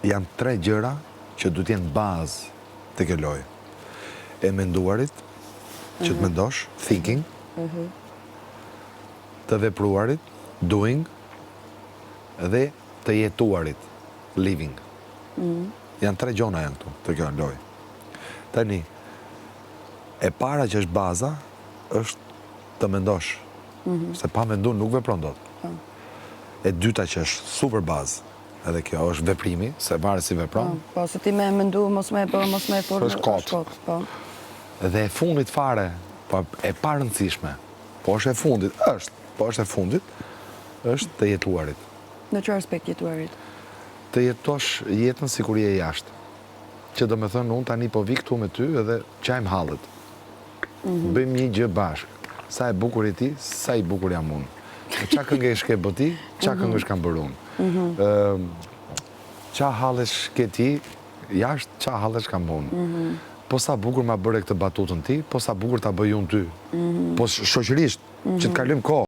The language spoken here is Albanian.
janë 3 gjëra që du t'jenë bazë të kjo lojë. E menduarit, që të mendosh, thinking, të vepruarit, doing, dhe të jetuarit, living. Janë 3 gjona janë këtu, të kjo lojë. Tani, e para që është baza, është të mendosh, se pa mendu nuk vepron dot. E dyta që është super bazë, edhe kjo është veprimi, se varet si vepron. Po, se ti me mendu, mos me bërë, mos me forë, është kot. Dhe e fundit fare, po e pa rëndësishme, po është e fundit, është të jetuarit. Në çfarë aspekt jetuarit? Të jetosh jetën si kur je jashtë. Që do me thënë, unë tani po vi këtu me ty edhe qajmë hallet. Bëjmë një gjë bashkë. Sa e bukur i ti, sa i bukur jam unë. Qa këngë shke bëti, qa këngë shkam bërë unë. Qa hallesh ke ti, jashtë qa hallesh kam unë. Po sa bukur ma bëre këtë batutën ti, po sa bukur ta bëj unë ty. Po shoqërisht, që të kalim ko.